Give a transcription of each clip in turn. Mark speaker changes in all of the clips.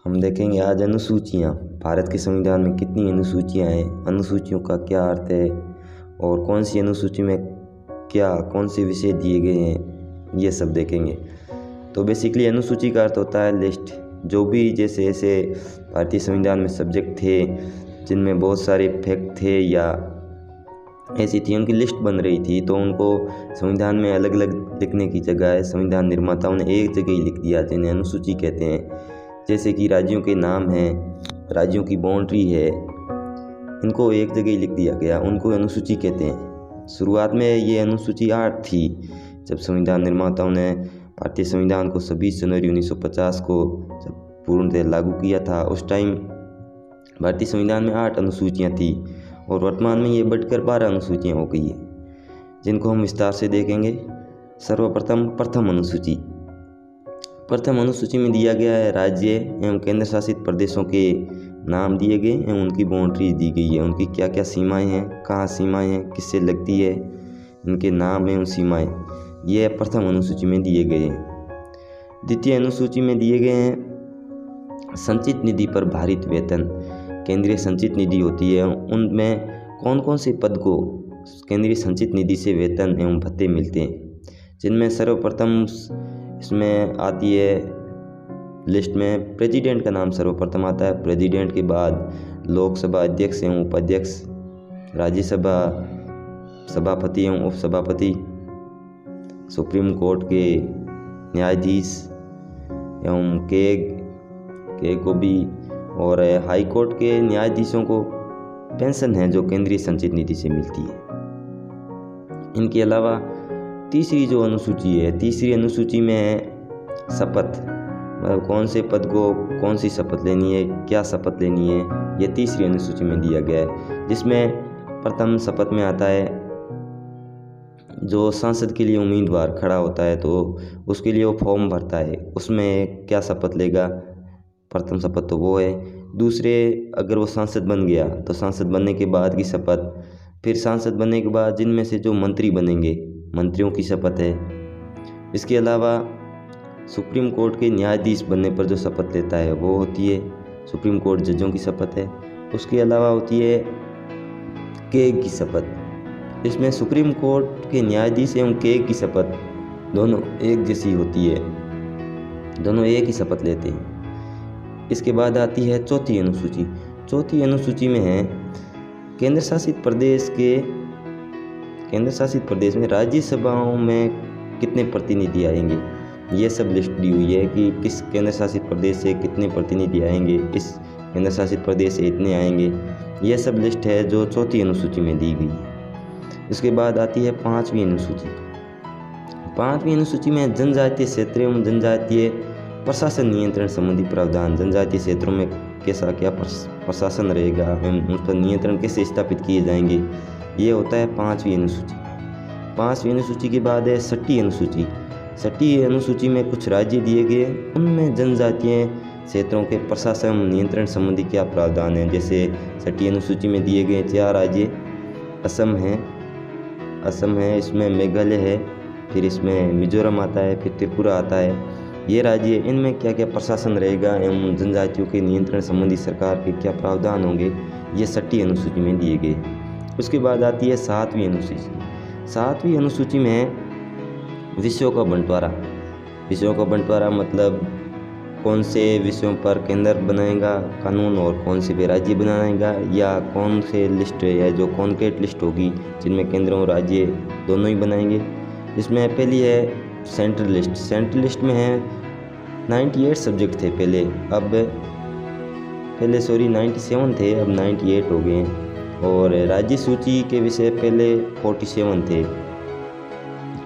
Speaker 1: हम देखेंगे आज अनुसूचियाँ। भारत के संविधान में कितनी अनुसूचियाँ हैं, अनुसूचियों का क्या अर्थ है और कौन सी अनुसूची में क्या कौन से विषय दिए गए हैं, ये सब देखेंगे। तो बेसिकली अनुसूची का अर्थ होता है लिस्ट। जो भी जैसे ऐसे भारतीय संविधान में सब्जेक्ट थे जिनमें बहुत सारे फैक्ट थे या ऐसी थी, उनकी लिस्ट बन रही थी, तो उनको संविधान में अलग अलग लिखने की जगह संविधान निर्माताओं ने एक जगह ही लिख दिया, जिन्हें अनुसूची कहते हैं। जैसे कि राज्यों के नाम हैं, राज्यों की बाउंड्री है, इनको एक जगह ही लिख दिया गया, उनको अनुसूची कहते हैं। शुरुआत में ये अनुसूची 8 थी। जब संविधान निर्माताओं ने भारतीय संविधान को 26 जनवरी 1950 को जब पूर्णतः लागू किया था, उस टाइम भारतीय संविधान में 8 अनुसूचियाँ थी और वर्तमान में ये बढ़कर 12 अनुसूचियाँ हो गई है, जिनको हम विस्तार से देखेंगे। सर्वप्रथम प्रथम अनुसूची। प्रथम अनुसूची में दिया गया है राज्य एवं केंद्र शासित प्रदेशों के नाम दिए गए एवं उनकी बाउंड्री दी गई है, उनकी क्या क्या सीमाएं हैं, कहाँ सीमाएं हैं, किससे लगती है, इनके नाम एवं सीमाएं, ये प्रथम अनुसूची में दिए गए हैं। द्वितीय अनुसूची में दिए गए हैं संचित निधि पर भारित वेतन। केंद्रीय संचित निधि होती है, उनमें कौन कौन से पद को केंद्रीय संचित निधि से वेतन एवं भत्ते मिलते हैं, जिनमें सर्वप्रथम इसमें आती है लिस्ट में प्रेसिडेंट का नाम सर्वप्रथम आता है। प्रेसिडेंट के बाद लोकसभा अध्यक्ष एवं उपाध्यक्ष, राज्यसभा सभापति एवं उपसभापति, सुप्रीम कोर्ट के न्यायाधीश एवं केग को भी, और हाई कोर्ट के न्यायाधीशों को पेंशन है जो केंद्रीय संचित निधि से मिलती है। इनके अलावा तीसरी जो अनुसूची है, तीसरी अनुसूची में है शपथ, मतलब कौन से पद को कौन सी शपथ लेनी है, क्या शपथ लेनी है, यह तीसरी अनुसूची में दिया गया है। जिसमें प्रथम शपथ में आता है जो सांसद के लिए उम्मीदवार खड़ा होता है तो उसके लिए वो फॉर्म भरता है, उसमें क्या शपथ लेगा, प्रथम शपथ तो वो है। दूसरे, अगर वो सांसद बन गया तो सांसद बनने के बाद की शपथ, फिर सांसद बनने के बाद जिनमें से जो मंत्री बनेंगे, मंत्रियों की शपथ है। इसके अलावा सुप्रीम कोर्ट के न्यायाधीश बनने पर जो शपथ लेता है वो होती है सुप्रीम कोर्ट जजों की शपथ है। उसके अलावा होती है केग की शपथ। इसमें सुप्रीम कोर्ट के न्यायाधीश एवं केग की शपथ दोनों एक जैसी होती है, दोनों एक ही शपथ लेते हैं। इसके बाद आती है चौथी अनुसूची। चौथी अनुसूची में है केंद्र शासित प्रदेश में राज्यसभाओं में कितने प्रतिनिधि आएंगे, ये सब लिस्ट दी हुई है कि किस केंद्र शासित प्रदेश से कितने प्रतिनिधि आएंगे, इस केंद्र शासित प्रदेश से इतने आएंगे, यह सब लिस्ट है जो चौथी अनुसूची में दी गई है। इसके बाद आती है पाँचवीं अनुसूची। पाँचवीं अनुसूची में जनजातीय क्षेत्र एवं जनजातीय प्रशासन नियंत्रण संबंधी प्रावधान। जनजातीय क्षेत्रों में कैसा क्या प्रशासन रहेगा एवं उन पर नियंत्रण कैसे स्थापित किए जाएंगे, ये होता है पाँचवीं अनुसूची। पाँचवीं अनुसूची के बाद है छठी अनुसूची। छठी अनुसूची में कुछ राज्य दिए गए, उनमें जनजातीय क्षेत्रों के प्रशासन नियंत्रण संबंधी क्या प्रावधान है। जैसे छठी अनुसूची में दिए गए 4 राज्य, असम है, इसमें मेघालय है, फिर इसमें मिजोरम आता है, फिर त्रिपुरा आता है। ये राज्य, इनमें क्या क्या प्रशासन रहेगा एवं जनजातियों के नियंत्रण संबंधी सरकार के क्या प्रावधान होंगे, ये छठी अनुसूची में दिए गए। उसके बाद आती है 7वीं अनुसूची। 7वीं अनुसूची में विषयों का बंटवारा। विषयों का बंटवारा मतलब कौन से विषयों पर केंद्र बनाएगा कानून और कौन से पे राज्य बनाएगा, या कौन से लिस्ट है जो कॉन्क्रीट लिस्ट होगी जिनमें केंद्र और राज्य दोनों ही बनाएंगे। इसमें पहली है सेंट्रल लिस्ट। सेंट्रल लिस्ट में है 98 सब्जेक्ट थे पहले, 97 थे, अब 98 हो गए हैं। और राज्य सूची के विषय पहले 47 थे,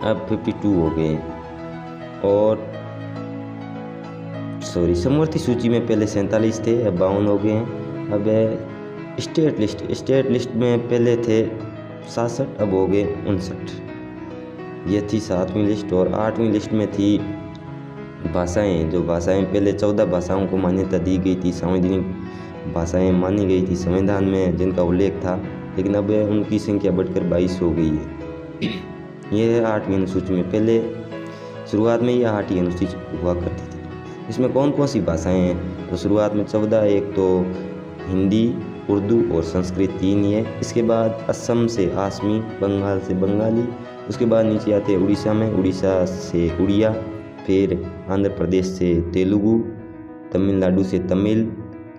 Speaker 1: अब 52 हो गए हैं। और समवर्ती सूची में पहले 47 थे, अब 52 हो गए हैं। अब स्टेट लिस्ट में पहले थे 67, अब हो गए 59। ये थी 7वीं लिस्ट। और 8वीं लिस्ट में थी भाषाएं। जो भाषाएं पहले 14 भाषाओं को मान्यता दी गई थी, संवैधानिक भाषाएं मानी गई थी संविधान में जिनका उल्लेख था, लेकिन अब उनकी संख्या बढ़कर 22 हो गई है। ये है 8वीं अनुसूची में। पहले शुरुआत में यह 8 ही अनुसूची हुआ करती थी। इसमें कौन कौन सी भाषाएं हैं? तो शुरुआत में 14, एक तो हिंदी, उर्दू और संस्कृत 3 ही है। इसके बाद असम से आसमी, बंगाल से बंगाली, उसके बाद नीचे आते हैं उड़ीसा में, उड़ीसा से उड़िया, फिर आंध्र प्रदेश से तेलुगु, तमिलनाडु से तमिल,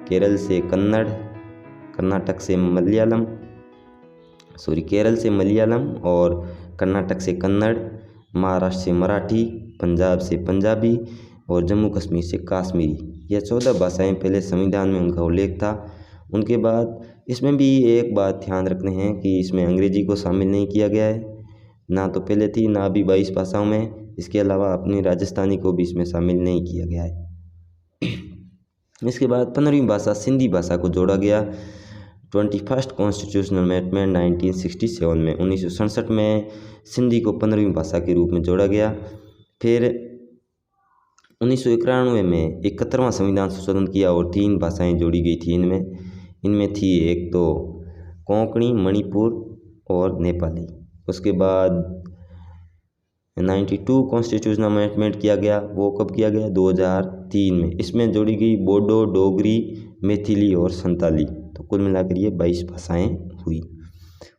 Speaker 1: केरल से कन्नड़, कर्नाटक से मलयालम, केरल से मलयालम और कर्नाटक से कन्नड़, महाराष्ट्र से मराठी, पंजाब से पंजाबी और जम्मू कश्मीर से कश्मीरी। यह 14 भाषाएं पहले संविधान में उनका उल्लेख था। उनके बाद इसमें भी एक बात ध्यान रखने हैं कि इसमें अंग्रेजी को शामिल नहीं किया गया है, ना तो पहले थी ना अभी 22 भाषाओं में। इसके अलावा अपनी राजस्थानी को भी इसमें शामिल नहीं किया गया है। इसके बाद 15वीं भाषा सिंधी भाषा को जोड़ा गया 21st कॉन्स्टिट्यूशनल अमेंडमेंट 1967 में। 1967 में सिंधी को 15वीं भाषा के रूप में जोड़ा गया। फिर 1991 में 71वां संविधान संशोधन किया और 3 भाषाएं जोड़ी गई थी इनमें थी एक तो कोंकणी, मणिपुर और नेपाली। उसके बाद 92 कॉन्स्टिट्यूशनल अमेंडमेंट किया गया, वो कब किया गया? 2003 में। इसमें जोड़ी गई बोडो, डोगरी, मैथिली और संताली। तो कुल मिलाकर ये 22 भाषाएं हुई।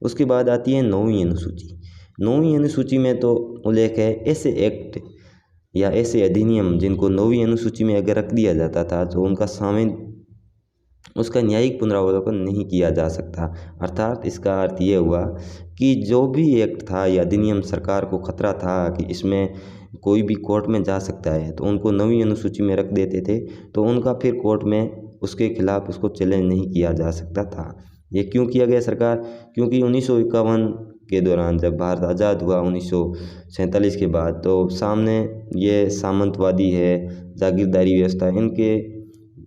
Speaker 1: उसके बाद आती है 9वीं अनुसूची। 9वीं अनुसूची में तो उल्लेख है ऐसे एक्ट या ऐसे अधिनियम जिनको 9वीं अनुसूची में अगर रख दिया जाता था तो उनका शामिल उसका न्यायिक पुनरावलोकन नहीं किया जा सकता। अर्थात इसका अर्थ ये हुआ कि जो भी एक्ट था या अधिनियम सरकार को खतरा था कि इसमें कोई भी कोर्ट में जा सकता है तो उनको 9वीं अनुसूची में रख देते थे, तो उनका फिर कोर्ट में उसके खिलाफ उसको चैलेंज नहीं किया जा सकता था। ये क्यों किया गया सरकार? क्योंकि 1951 के दौरान जब भारत आज़ाद हुआ 1947 के बाद, तो सामने ये सामंतवादी है, जागीरदारी व्यवस्था, इनके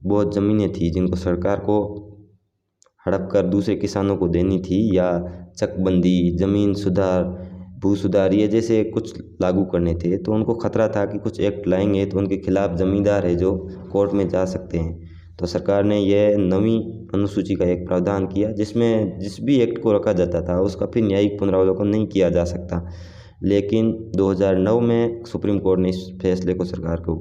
Speaker 1: बहुत ज़मीनें थी जिनको सरकार को हड़प कर दूसरे किसानों को देनी थी, या चकबंदी, ज़मीन सुधार, भू सुधार ये जैसे कुछ लागू करने थे। तो उनको खतरा था कि कुछ एक्ट लाएंगे तो उनके खिलाफ ज़मींदार है जो कोर्ट में जा सकते हैं। तो सरकार ने यह 9वीं अनुसूची का एक प्रावधान किया जिसमें जिस भी एक्ट को रखा जाता था उसका फिर न्यायिक पुनरावलोकन नहीं किया जा सकता। लेकिन 2009 में सुप्रीम कोर्ट ने इस फैसले को सरकार को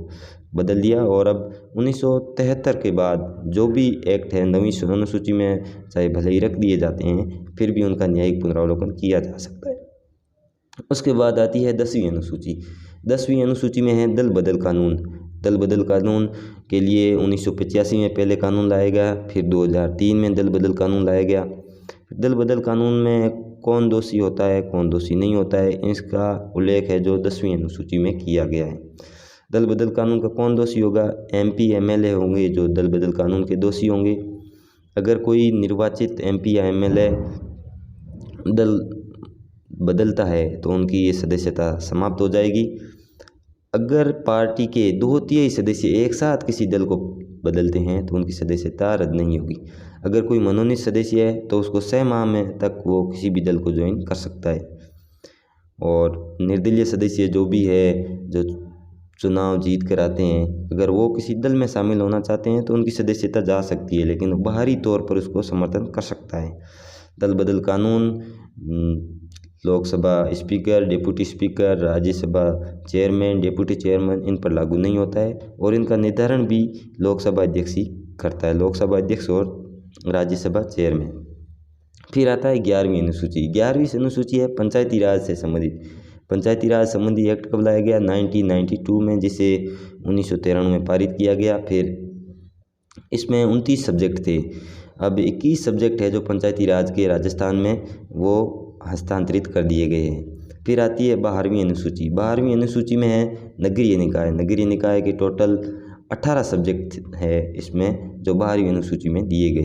Speaker 1: बदल दिया और अब 1973 के बाद जो भी एक्ट है 9वीं अनुसूची में चाहे भले ही रख दिए जाते हैं फिर भी उनका न्यायिक पुनरावलोकन किया जा सकता है। उसके बाद आती है 10वीं अनुसूची। 10वीं अनुसूची में है दल बदल कानून। दल बदल कानून के लिए 1985 में पहले कानून लाया गया, फिर 2003 में दल बदल कानून लाया गया। दल बदल कानून में कौन दोषी होता है, कौन दोषी नहीं होता है, इसका उल्लेख है जो 10वीं अनुसूची में किया गया है। दल बदल कानून का कौन दोषी होगा? MP MLA होंगे जो दल बदल कानून के दोषी होंगे। अगर कोई निर्वाचित MP या MLA दल बदलता है तो उनकी ये सदस्यता समाप्त हो जाएगी। अगर पार्टी के 2/3 सदस्य एक साथ किसी दल को बदलते हैं तो उनकी सदस्यता रद्द नहीं होगी। अगर कोई मनोनीत सदस्य है तो उसको 6 माह में तक वो किसी भी दल को ज्वाइन कर सकता है। और निर्दलीय सदस्य जो भी है, जो चुनाव जीत कर आते हैं, अगर वो किसी दल में शामिल होना चाहते हैं तो उनकी सदस्यता जा सकती है, लेकिन बाहरी तौर पर उसको समर्थन कर सकता है। दल बदल कानून Lok Sabha speaker, deputy speaker, Rajya Sabha chairman, deputy chairman इन पर लागू नहीं होता है और इनका निर्धारण भी लोकसभा अध्यक्ष ही करता है, लोकसभा अध्यक्ष और राज्यसभा चेयरमैन। फिर आता है 11वीं अनुसूची। 11वीं अनुसूची है पंचायती राज से संबंधित। पंचायती राज संबंधी एक्ट कब लाया गया? 1992 में, जिसे 1993 में पारित किया गया। फिर इसमें 29 सब्जेक्ट थे, अब 21 सब्जेक्ट है जो पंचायती राज के राजस्थान में वो हस्तांतरित कर दिए गए हैं। फिर आती है 12वीं अनुसूची। 12वीं अनुसूची में है नगरीय निकाय। नगरीय निकाय के टोटल 18 सब्जेक्ट है इसमें जो 12वीं अनुसूची में दिए गए।